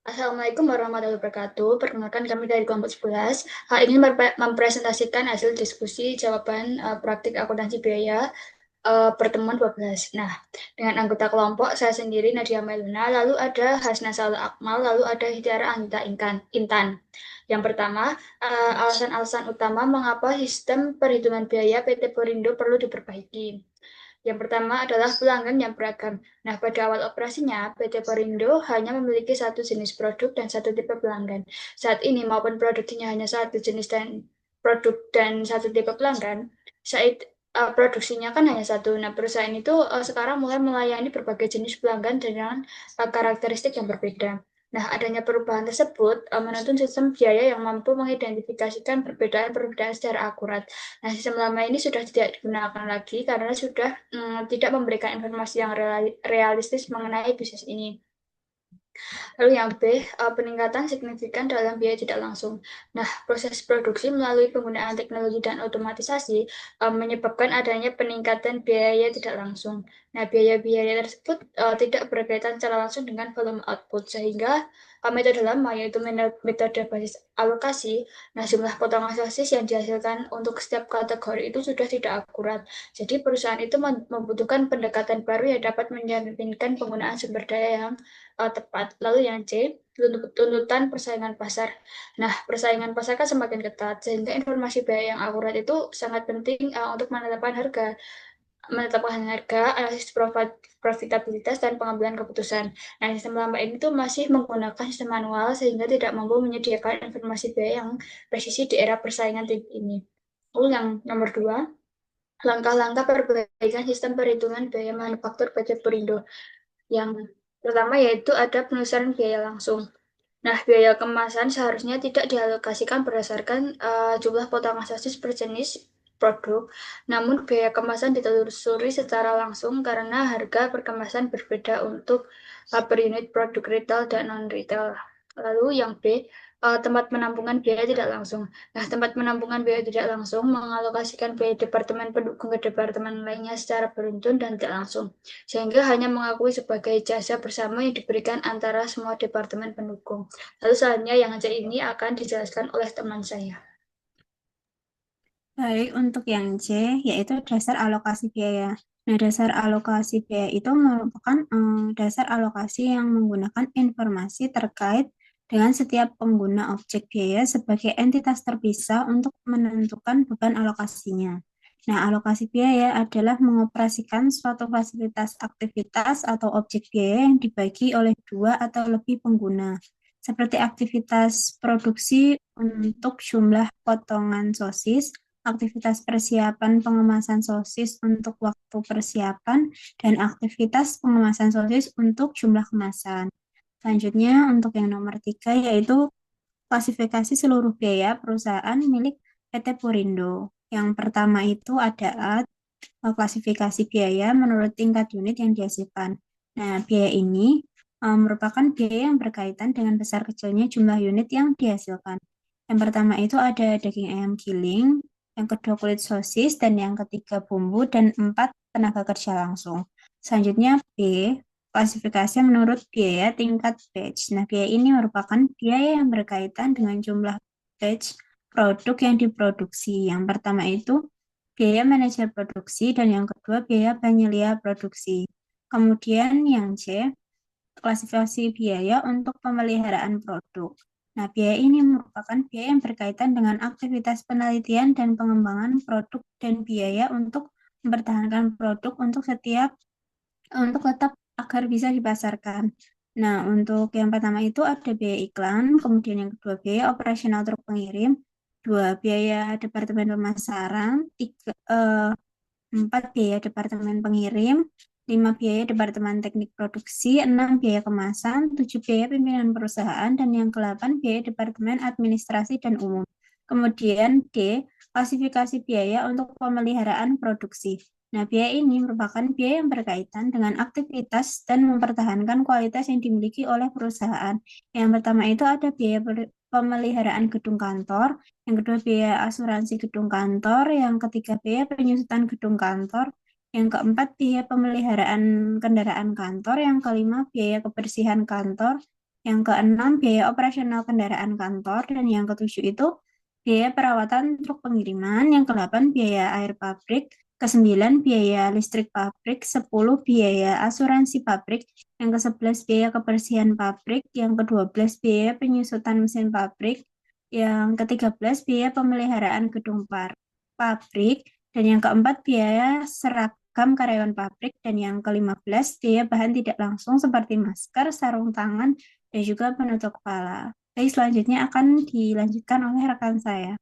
Assalamualaikum warahmatullahi wabarakatuh. Perkenalkan kami dari kelompok 11. Hal ini mempresentasikan hasil diskusi jawaban praktik akuntansi biaya pertemuan 12. Nah, dengan anggota kelompok saya sendiri Nadia Meluna, lalu ada Hasna Saleh Akmal, lalu ada Hidayah Anita Intan. Yang pertama, alasan-alasan utama mengapa sistem perhitungan biaya PT Porindo perlu diperbaiki. Yang pertama adalah pelanggan yang beragam. Nah, pada awal operasinya, PT Porindo hanya memiliki satu jenis produk dan satu tipe pelanggan. Saat ini, maupun produksinya hanya satu jenis dan produk dan satu tipe pelanggan, saat produksinya kan hanya satu. Nah, perusahaan itu sekarang mulai melayani berbagai jenis pelanggan dengan karakteristik yang berbeda. Nah, adanya perubahan tersebut menuntun sistem biaya yang mampu mengidentifikasikan perbedaan-perbedaan secara akurat. Nah, sistem lama ini sudah tidak digunakan lagi karena sudah tidak memberikan informasi yang realistis mengenai bisnis ini. Lalu yang B, peningkatan signifikan dalam biaya tidak langsung. Nah, proses produksi melalui penggunaan teknologi dan otomatisasi menyebabkan adanya peningkatan biaya tidak langsung. Nah, biaya-biaya tersebut tidak berkaitan secara langsung dengan volume output, sehingga metode lama yaitu metode basis alokasi, nah jumlah potongan sosis yang dihasilkan untuk setiap kategori itu sudah tidak akurat. Jadi perusahaan itu membutuhkan pendekatan baru yang dapat menjaminkan penggunaan sumber daya yang tepat. Lalu yang C, tuntutan persaingan pasar. Nah, persaingan pasar kan semakin ketat, sehingga informasi biaya yang akurat itu sangat penting untuk menetapkan harga, analisis profitabilitas, dan pengambilan keputusan. Nah, sistem lama ini tuh masih menggunakan sistem manual sehingga tidak mampu menyediakan informasi biaya yang presisi di era persaingan tinggi ini. Lalu yang nomor 2, langkah-langkah perbaikan sistem perhitungan biaya manufaktur PT Perindo. Yang pertama yaitu ada penelusuran biaya langsung. Nah, biaya kemasan seharusnya tidak dialokasikan berdasarkan jumlah potongan sosis per jenis produk, namun biaya kemasan ditelusuri secara langsung karena harga perkemasan berbeda untuk per unit produk retail dan non-retail. Lalu yang B, tempat penampungan biaya tidak langsung. Nah, tempat penampungan biaya tidak langsung mengalokasikan biaya departemen pendukung ke departemen lainnya secara beruntun dan tidak langsung, sehingga hanya mengakui sebagai jasa bersama yang diberikan antara semua departemen pendukung. Lalu selanjutnya yang C ini akan dijelaskan oleh teman saya. Baik, untuk yang C, yaitu dasar alokasi biaya. Nah, dasar alokasi biaya itu merupakan dasar alokasi yang menggunakan informasi terkait dengan setiap pengguna objek biaya sebagai entitas terpisah untuk menentukan beban alokasinya. Nah, alokasi biaya adalah mengoperasikan suatu fasilitas aktivitas atau objek biaya yang dibagi oleh dua atau lebih pengguna, seperti aktivitas produksi untuk jumlah potongan sosis, aktivitas persiapan pengemasan sosis untuk waktu persiapan, dan aktivitas pengemasan sosis untuk jumlah kemasan. Selanjutnya, untuk yang nomor 3, yaitu klasifikasi seluruh biaya perusahaan milik PT Purindo. Yang pertama itu ada klasifikasi biaya menurut tingkat unit yang dihasilkan. Nah, biaya ini merupakan biaya yang berkaitan dengan besar kecilnya jumlah unit yang dihasilkan. Yang pertama itu ada daging ayam giling, yang kedua kulit sosis, dan yang ketiga bumbu, dan empat tenaga kerja langsung. Selanjutnya B, klasifikasi menurut biaya tingkat batch. Nah, biaya ini merupakan biaya yang berkaitan dengan jumlah batch produk yang diproduksi. Yang pertama itu biaya manajer produksi, dan yang kedua biaya penyelia produksi. Kemudian yang C, klasifikasi biaya untuk pemeliharaan produk. Nah, biaya ini merupakan biaya yang berkaitan dengan aktivitas penelitian dan pengembangan produk dan biaya untuk mempertahankan produk untuk tetap agar bisa dipasarkan. Nah, untuk yang pertama itu ada biaya iklan, kemudian yang kedua biaya operasional truk pengirim, dua biaya departemen pemasaran, empat biaya departemen pengirim, lima biaya departemen teknik produksi, enam biaya kemasan, tujuh biaya pimpinan perusahaan, dan yang ke-8 biaya departemen administrasi dan umum. Kemudian D, klasifikasi biaya untuk pemeliharaan produksi. Nah, biaya ini merupakan biaya yang berkaitan dengan aktivitas dan mempertahankan kualitas yang dimiliki oleh perusahaan. Yang pertama itu ada biaya pemeliharaan gedung kantor, yang kedua biaya asuransi gedung kantor, yang ketiga biaya penyusutan gedung kantor, yang keempat biaya pemeliharaan kendaraan kantor, yang kelima biaya kebersihan kantor, Yang keenam, biaya operasional kendaraan kantor. Dan yang ketujuh itu biaya perawatan truk pengiriman. Yang kedelapan, biaya air pabrik. Kesembilan, biaya listrik pabrik. Sepuluh, biaya asuransi pabrik. Yang kesebelas, biaya kebersihan pabrik. Yang kedua belas, biaya penyusutan mesin pabrik. Yang ketiga belas, biaya pemeliharaan gedung pabrik. Dan yang keempat, biaya seragam karyawan pabrik. Dan yang kelima belas, biaya bahan tidak langsung seperti masker, sarung tangan, dan juga penutup kepala. Jadi selanjutnya akan dilanjutkan oleh rekan saya.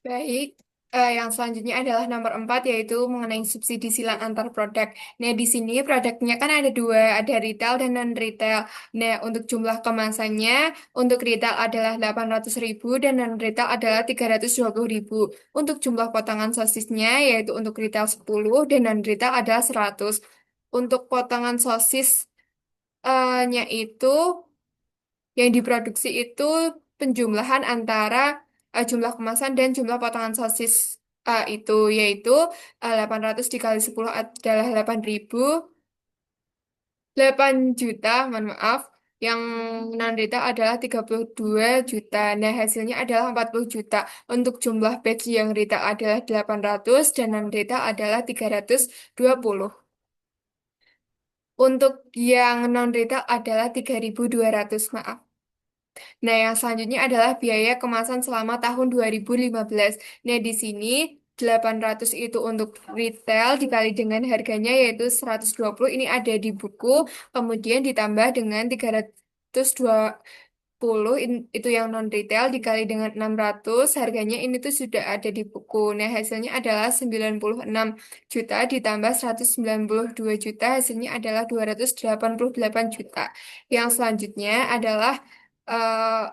Baik, yang selanjutnya adalah nomor 4 yaitu mengenai subsidi silang antar produk. Nah, di sini produknya kan ada dua, ada retail dan non-retail. Nah, untuk jumlah kemasannya, untuk retail adalah 800.000 dan non-retail adalah 320.000. Untuk jumlah potongan sosisnya, yaitu untuk retail 10 dan non-retail adalah 100. Untuk potongan sosisnya itu yang diproduksi itu penjumlahan antara jumlah kemasan dan jumlah potongan sosis itu yaitu 800 dikali 10 adalah 8.000, 8 juta, mohon maaf. Yang non-retail adalah 32 juta. Nah, hasilnya adalah 40 juta. Untuk jumlah batch yang retail adalah 800 dan non-retail adalah 320. Untuk yang non-retail adalah 3.200, maaf. Nah, yang selanjutnya adalah biaya kemasan selama tahun 2015. Nah, di sini 800 itu untuk retail dikali dengan harganya yaitu 120, ini ada di buku, kemudian ditambah dengan 320 itu yang non retail dikali dengan 600, harganya ini tuh sudah ada di buku. Nah, hasilnya adalah 96 juta ditambah 192 juta, hasilnya adalah 288 juta. Yang selanjutnya adalah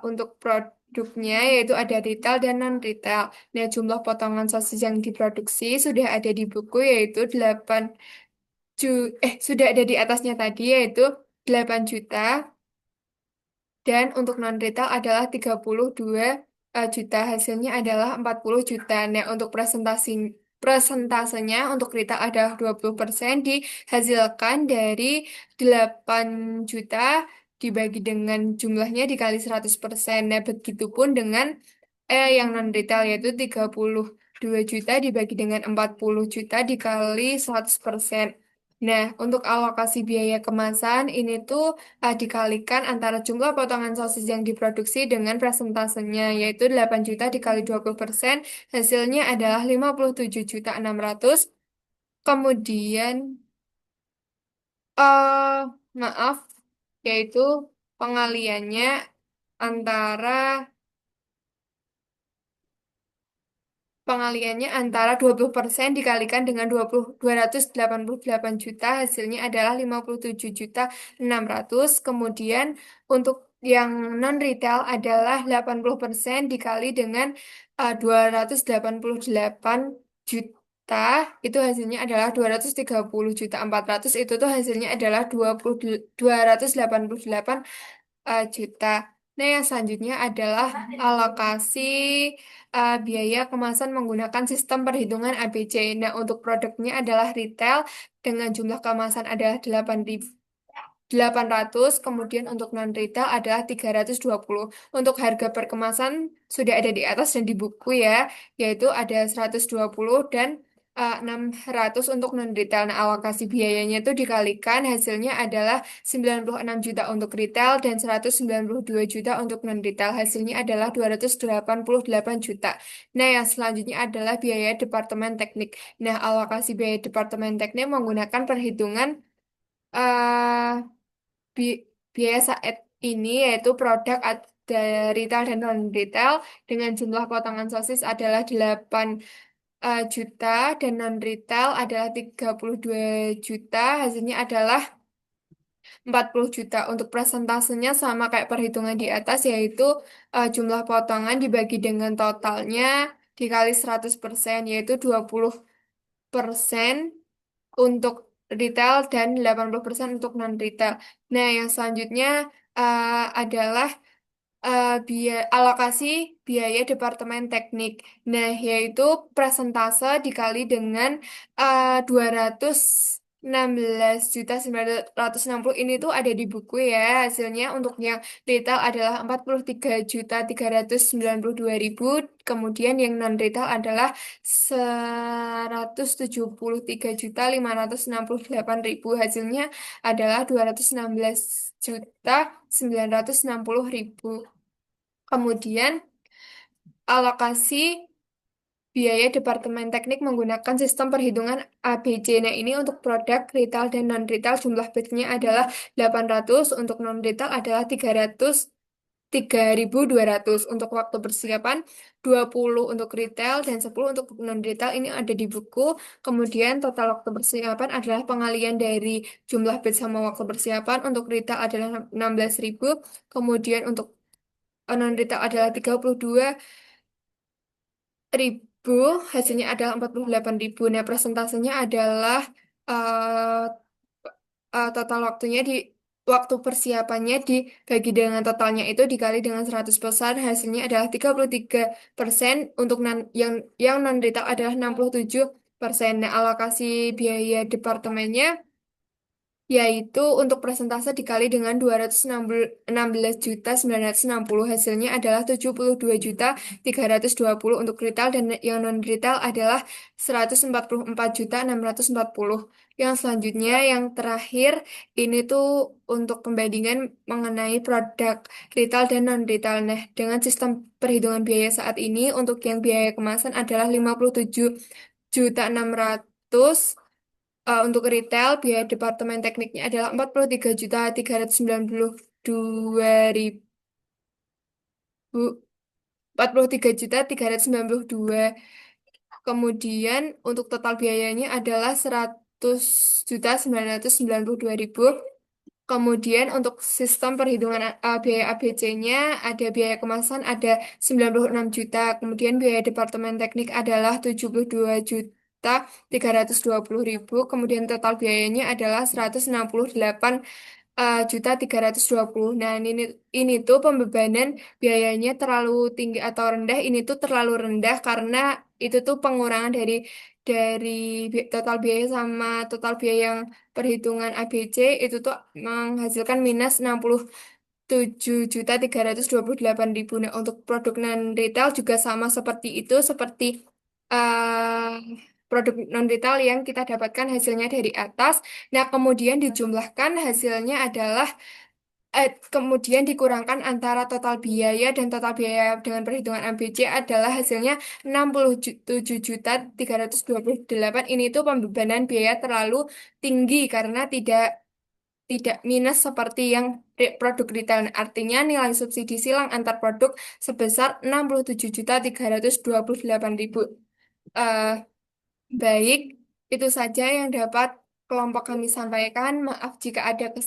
untuk produknya yaitu ada retail dan non-retail. Nah, jumlah potongan sosis yang diproduksi sudah ada di buku yaitu sudah ada di atasnya tadi yaitu 8 juta dan untuk non-retail adalah 32 juta. Hasilnya adalah 40 juta. Nah, untuk presentasenya untuk retail adalah 20% dihasilkan dari 8 juta dibagi dengan jumlahnya dikali 100%. Nah, begitupun dengan yang non-retail yaitu 32 juta dibagi dengan 40 juta dikali 100%. Nah, untuk alokasi biaya kemasan ini tuh dikalikan antara jumlah potongan sosis yang diproduksi dengan presentasenya, yaitu 8 juta dikali 20%, hasilnya adalah 57.600. Kemudian, eh maaf, yaitu pengaliannya antara Pengaliannya antara 20% dikalikan dengan 288 juta, hasilnya adalah 57.600. Kemudian untuk yang non-retail adalah 80% dikali dengan 288 juta, itu hasilnya adalah 230.400, itu tuh hasilnya adalah 288 juta. Nah, yang selanjutnya adalah alokasi biaya kemasan menggunakan sistem perhitungan ABC. Nah, untuk produknya adalah retail dengan jumlah kemasan adalah 800, kemudian untuk non-retail adalah 320. Untuk harga per kemasan sudah ada di atas dan di buku ya, yaitu ada 120 dan 600 untuk non-retail. Nah, alokasi biayanya itu dikalikan, hasilnya adalah 96 juta untuk retail dan 192 juta untuk non-retail. Hasilnya adalah 288 juta. Nah, yang selanjutnya adalah biaya departemen teknik. Nah, alokasi biaya departemen teknik menggunakan perhitungan eh, bi- biaya saat ini yaitu produk ada retail dan non-retail dengan jumlah potongan sosis adalah 8 juta dan non-retail adalah 32 juta. Hasilnya adalah 40 juta. Untuk presentasenya sama kayak perhitungan di atas yaitu jumlah potongan dibagi dengan totalnya dikali 100% yaitu 20% untuk retail dan 80% untuk non-retail. Nah, yang selanjutnya adalah alokasi biaya Departemen Teknik. Nah, yaitu presentase dikali dengan 200 16.960 ini tuh ada di buku ya. Hasilnya untuk yang retail adalah 43.392.000. Kemudian yang non retail adalah 173.568.000. Hasilnya adalah 216.960.000. Kemudian alokasi biaya Departemen Teknik menggunakan sistem perhitungan ABC. Nah, ini untuk produk retail dan non-retail jumlah batchnya adalah 800, untuk non-retail adalah 3.200. Untuk waktu persiapan 20 untuk retail dan 10 untuk non-retail, ini ada di buku. Kemudian total waktu persiapan adalah pengalian dari jumlah batch sama waktu persiapan. Untuk retail adalah 16.000. Kemudian untuk non-retail adalah 32.000, hasilnya adalah 48.000. Nah, presentasenya adalah eh, total waktunya di waktu persiapannya dibagi dengan totalnya itu dikali dengan 100%, hasilnya adalah 33%. Untuk yang non retail adalah 67%. Nah, alokasi biaya departemennya yaitu untuk presentase dikali dengan 216.960, hasilnya adalah 72.320. Untuk retail dan yang non retail adalah 144.640. Yang selanjutnya yang terakhir ini tuh untuk pembandingan mengenai produk retail dan non retail. Nah, dengan sistem perhitungan biaya saat ini untuk yang biaya kemasan adalah 57.600. Untuk retail, biaya Departemen Tekniknya adalah 43.392.000. 43.392. Kemudian untuk total biayanya adalah 100.992.000. Kemudian untuk sistem perhitungan biaya ABC-nya ada biaya kemasan ada 96 juta. Kemudian biaya Departemen Teknik adalah 72.320.000. Kemudian total biayanya adalah 168.320. Nah, ini tuh pembebanan biayanya terlalu tinggi atau rendah. Ini tuh terlalu rendah karena itu tuh pengurangan dari total biaya sama total biaya yang perhitungan ABC itu tuh menghasilkan minus 67.328.000. Nah, untuk produk non retail juga sama seperti itu, seperti produk non retail yang kita dapatkan hasilnya dari atas. Nah, kemudian dijumlahkan hasilnya adalah kemudian dikurangkan antara total biaya dan total biaya dengan perhitungan ABC adalah hasilnya 67.328. Ini tuh pembebanan biaya terlalu tinggi karena tidak tidak minus seperti yang produk retail. Artinya nilai subsidi silang antar produk sebesar 67.328.000. Eh, Baik, itu saja yang dapat kelompok kami sampaikan. Maaf jika ada kesalahan.